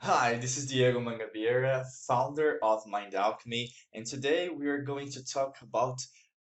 Hi, this is Diego Mangabeira, founder of Mind Alchemy, and today we are going to talk about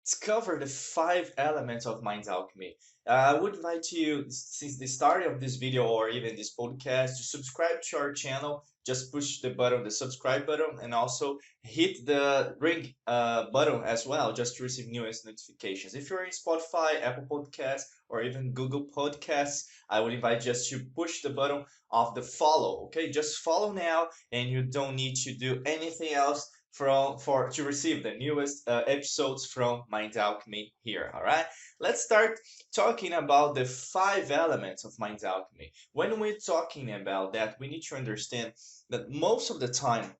discover the five elements of Mind Alchemy. I would like to, since the start of this video or even this podcast, to subscribe to our channel. Just push the button, the subscribe button, and also hit the ring button as well, just to receive newest notifications. If you're in Spotify, Apple Podcasts, or even Google Podcasts, I would invite just to push the button of the follow. Okay, just follow now, and you don't need to do anything else for to receive the newest episodes from Mind Alchemy here. All right, let's start talking about the five elements of Mind Alchemy. When we're talking about that, we need to understand that most of the time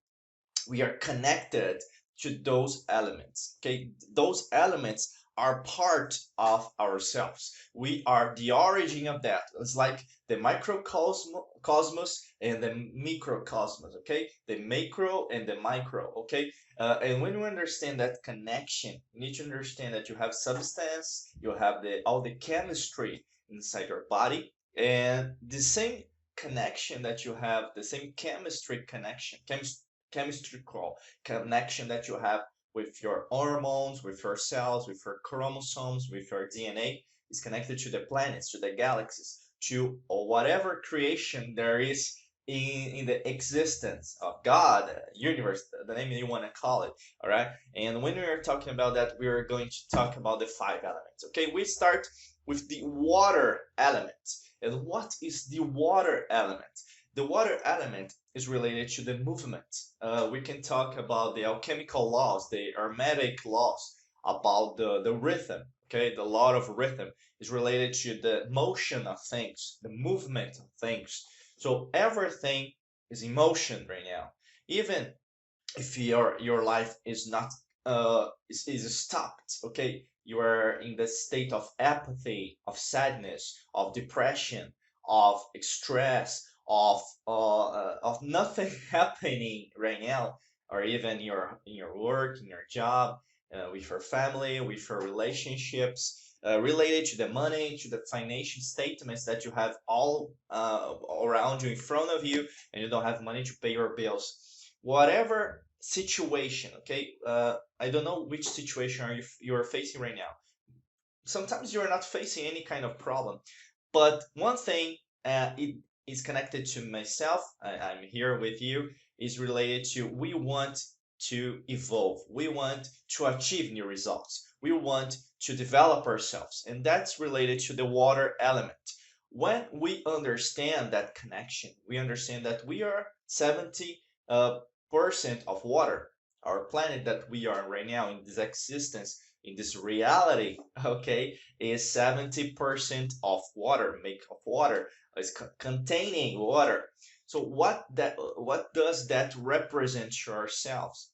we are connected to those elements. Okay, those elements are part of ourselves. We are the origin of that. It's like the microcosmos and the microcosmos. Okay, the macro and the micro. Okay, and when you understand that connection, you need to understand that you have substance, you have the all the chemistry inside your body, and the same connection that you have, the same chemistry connection, chemical connection that you have with your hormones, with your cells, with your chromosomes, with your DNA is connected to the planets, to the galaxies, to whatever creation there is in the existence of God, universe, the name you want to call it. All right. And when we are talking about that, we are going to talk about the five elements. Okay. We start with the water element. And what is the water element? The water element is related to the movement. We can talk about the alchemical laws, the hermetic laws, about the rhythm. Okay, the law of rhythm is related to the motion of things, the movement of things. So everything is in motion right now. Even if your life is not is stopped, okay, you are in the state of apathy, of sadness, of depression, of stress, of nothing happening right now, or even in your work, in your job, with your family, with your relationships, related to the money, to the financial statements that you have all around you, in front of you, and you don't have money to pay your bills. Whatever situation, okay, I don't know which situation you're facing right now. Sometimes you're not facing any kind of problem, but one thing, it is connected to myself. I'm here with you, is related to we want to evolve, we want to achieve new results, we want to develop ourselves, and that's related to the water element. When we understand that connection, we understand that we are 70 percent of water. Our planet that we are right now in this existence, in this reality, okay, is 70% of water, make of water, is containing water. So what does that represent to ourselves?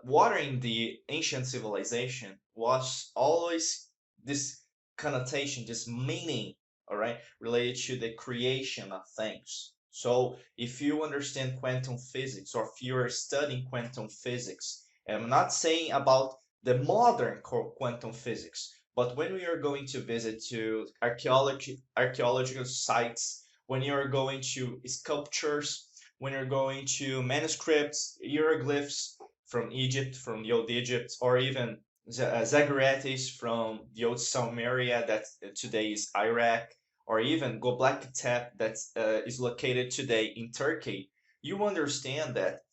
Water in the ancient civilization was always this connotation, this meaning, all right, related to the creation of things. So if you understand quantum physics, or if you're studying quantum physics, and I'm not saying about the modern quantum physics, but when we are going to visit to archaeological sites, when you're going to sculptures, when you're going to manuscripts, hieroglyphs from Egypt, from the old Egypt, or even zaggarates from the old Sumeria that today is Iraq, or even Göbekli Tepe that is located today in Turkey, you understand that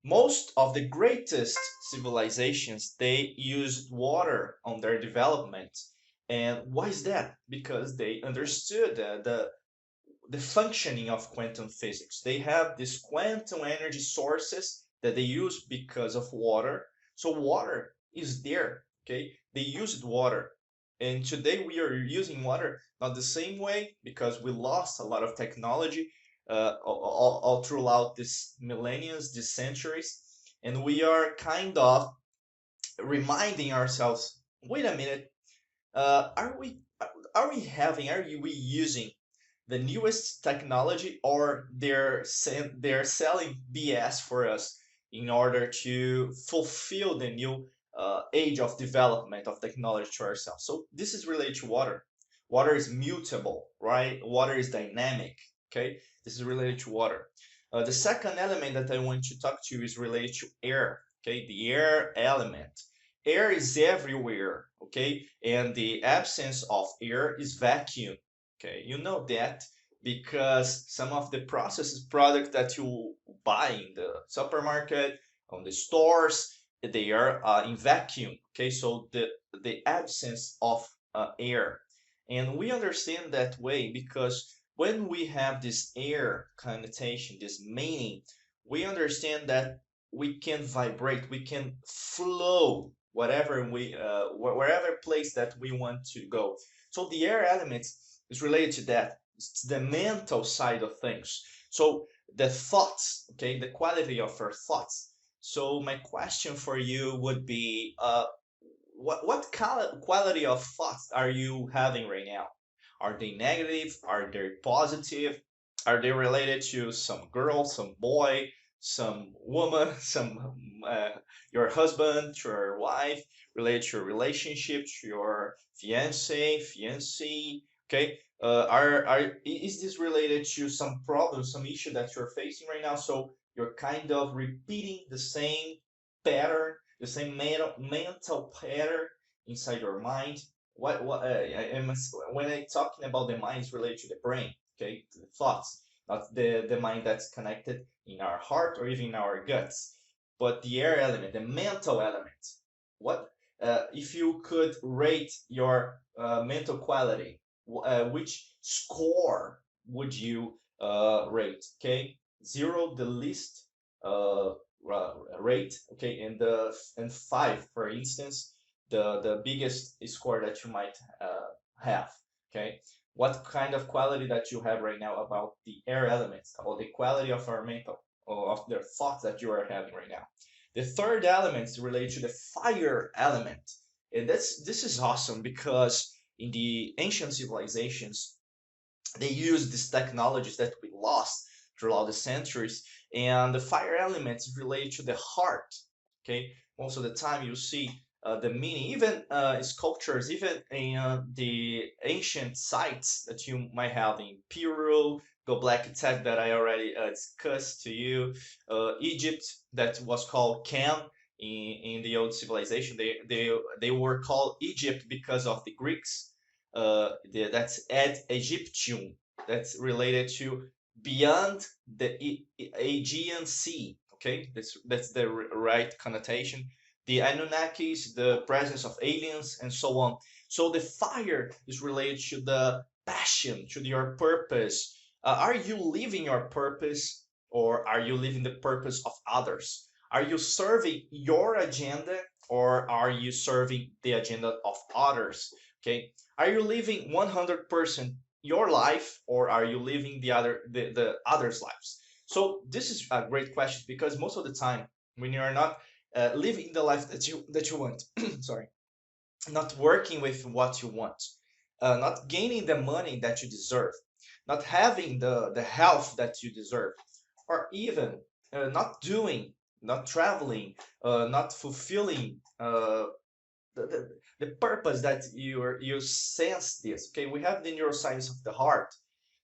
most of the greatest civilizations, they used water on their development. And why is that? Because they understood the functioning of quantum physics. They have these quantum energy sources that they use because of water. So water is there, okay? They used water. And today we are using water not the same way, because we lost a lot of technology all throughout this millennia, these centuries. And we are kind of reminding ourselves, wait a minute, are we using the newest technology, or they're selling BS for us in order to fulfill the new age of development of technology to ourselves? So this is related to water. Water is mutable, right? Water is dynamic. Okay, this is related to water. The second element that I want to talk to you is related to air. Okay, the air element. Air is everywhere. Okay, and the absence of air is vacuum. Okay, you know that because some of the processed product that you buy in the supermarket, on the stores, they are in vacuum. Okay, so the absence of air, and we understand that way because when we have this air connotation, this meaning, we understand that we can vibrate, we can flow whatever wherever place that we want to go. So the air element is related to that. It's the mental side of things. So the thoughts, okay, the quality of our thoughts. So my question for you would be, what quality of thoughts are you having right now? Are they negative? Are they positive? Are they related to some girl, some boy, some woman, some your husband, to your wife, related to your relationship, to your fiancé? Okay, is this related to some problem, some issue that you're facing right now? So you're kind of repeating the same pattern, the same mental pattern inside your mind. When I talking about the mind, is related to the brain, okay, to the thoughts, not the mind that's connected in our heart or even in our guts, but the air element, the mental element. What if you could rate your mental quality? Which score would you rate? Okay, zero, the least uh, rate. Okay, and five, for instance, the biggest score that you might have. Okay, what kind of quality that you have right now about the air elements, about the quality of our mental, or of the thoughts that you are having right now. The third element is related to the fire element, and this is awesome because in the ancient civilizations they used these technologies that we lost throughout the centuries, and the fire element is related to the heart. Okay, most of the time you see the meaning, even sculptures, even in the ancient sites that you might have in Peru, Göbekli Tepe that I already discussed to you, Egypt that was called Cam in the old civilization. They were called Egypt because of the Greeks. That's ad Egyptium. That's related to beyond the Aegean Sea. Okay, that's the right connotation. The Anunnakis, the presence of aliens, and so on. So the fire is related to the passion, to your purpose. Are you living your purpose, or are you living the purpose of others? Are you serving your agenda, or are you serving the agenda of others? Okay, are you living 100% your life, or are you living the others' lives? So this is a great question because most of the time when you are not living the life that you want, sorry, not working with what you want, not gaining the money that you deserve, not having the health that you deserve, or even not doing, not traveling, not fulfilling the purpose that you sense this. Okay, we have the neuroscience of the heart.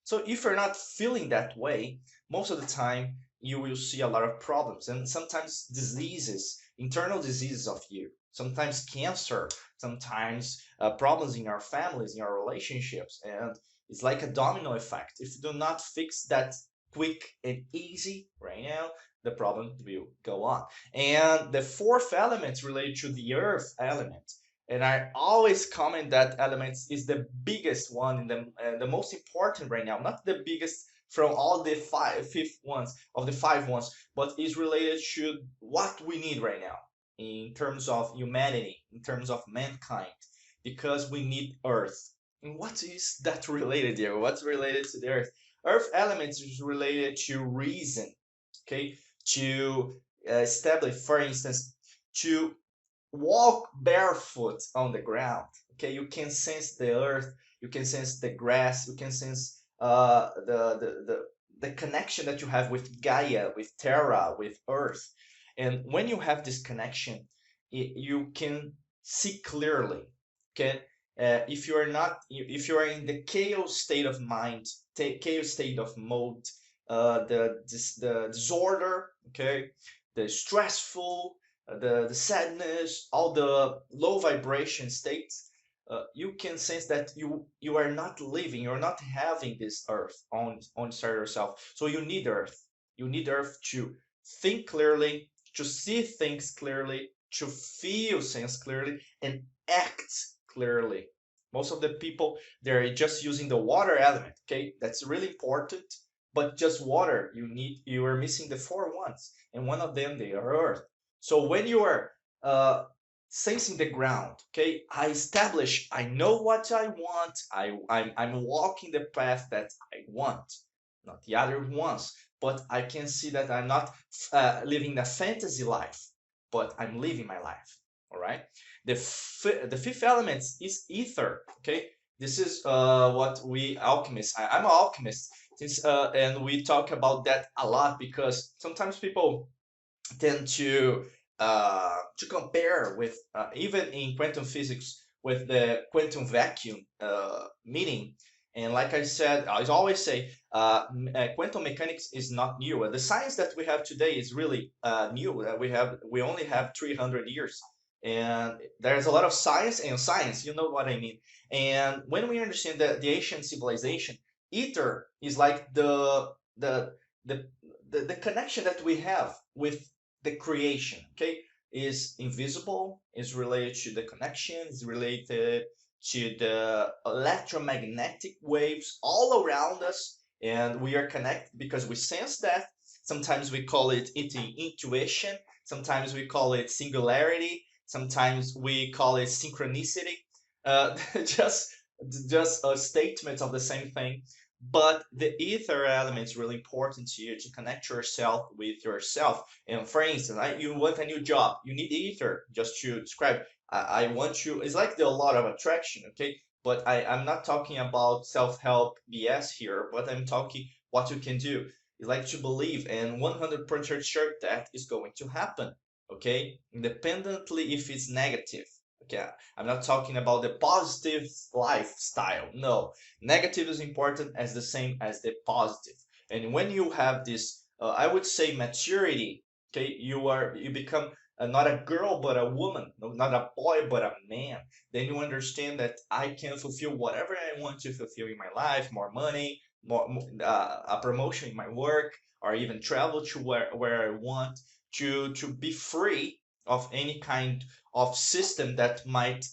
So if you're not feeling that way, most of the time you will see a lot of problems and sometimes diseases, internal diseases of you, sometimes cancer, sometimes problems in our families, in our relationships, and it's like a domino effect. If you do not fix that quick and easy right now, the problem will go on. And the fourth element is related to the earth element. And I always comment that element is the biggest one and the most important right now. Not the biggest from all the fifth ones of the five ones, but is related to what we need right now in terms of humanity, in terms of mankind, because we need earth. And what is that related here? What's related to the earth? Earth elements is related to reason, okay? To establish, for instance, to walk barefoot on the ground. Okay, you can sense the earth, you can sense the grass, you can sense the connection that you have with Gaia, with Terra, with Earth. And when you have this connection, you can see clearly. Okay, if you are not, if you are in the chaos state of mind, chaos state of mode, the disorder, okay, the stressful, the sadness, all the low vibration states, you can sense that you are not living, you're not having this earth on inside yourself. So you need earth. You need earth to think clearly, to see things clearly, to feel things clearly, and act clearly. Most of the people, they're just using the water element. Okay, that's really important, but just water, you are missing the four ones, and one of them, they are earth. So when you are uh, sensing the ground, okay, I know what I want. I'm walking the path that I want, not the other ones. But I can see that I'm not living a fantasy life, but I'm living my life. All right. The fifth element is ether. Okay, this is what we alchemists. I'm an alchemist, since and we talk about that a lot because sometimes people tend to compare with even in quantum physics with the quantum vacuum meaning. And like I said, I always say quantum mechanics is not new. The science that we have today is really new. We only have 300 years, and there's a lot of science and science. You know what I mean? And when we understand that the ancient civilization, ether is like the the connection that we have with the creation, okay, is invisible, is related to the connection, is related to the electromagnetic waves all around us, and we are connected because we sense that. Sometimes we call it intuition, sometimes we call it singularity, sometimes we call it synchronicity, just a statement of the same thing. But the ether element is really important to you to connect yourself with yourself. And for instance, you want a new job, you need ether just to describe. I want you. It's like the law of attraction, okay? But I'm not talking about self-help BS here, but I'm talking what you can do. You like to believe, and 100% sure that is going to happen, okay? Independently if it's negative. Okay, I'm not talking about the positive lifestyle. No, negative is important as the same as the positive. And when you have this, I would say maturity. Okay, you become not a girl but a woman, no, not a boy but a man. Then you understand that I can fulfill whatever I want to fulfill in my life, more money, a promotion in my work, or even travel to where I want, to be free of any kind of system that might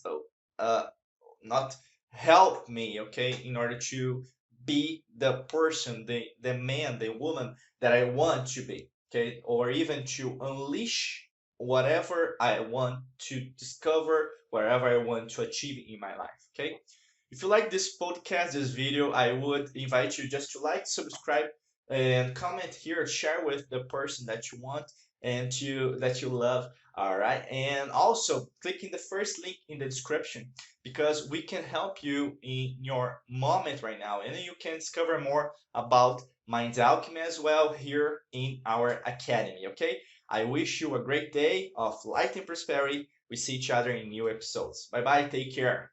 not help me, okay, in order to be the person, the man, the woman that I want to be, okay, or even to unleash whatever I want to discover, wherever I want to achieve in my life, okay. If you like this podcast, this video, I would invite you just to like, subscribe, and comment here, share with the person that you want and that you love. All right, and also click in the first link in the description because we can help you in your moment right now, and you can discover more about Mind Alchemy as well here in our academy. Okay, I wish you a great day of light and prosperity. We see each other in new episodes. Bye bye. Take care.